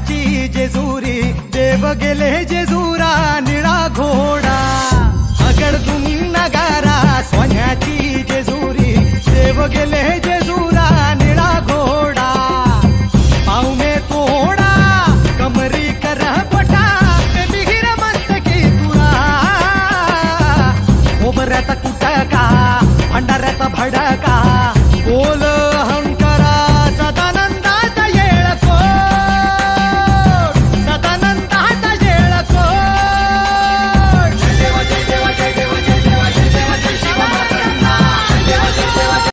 सोन्याची जेजुरी देव गेले जेजुरा निळा घोडा अगडदुम नगारा सोन्याची जेजुरी देव गेले जेजुरा निळा घोडा पाऊ में तोडा कमरी कर पटा बिहिर मस्तकी तुरा खोबऱ्याचा कुटका भंडाऱ्याचा भडका बोल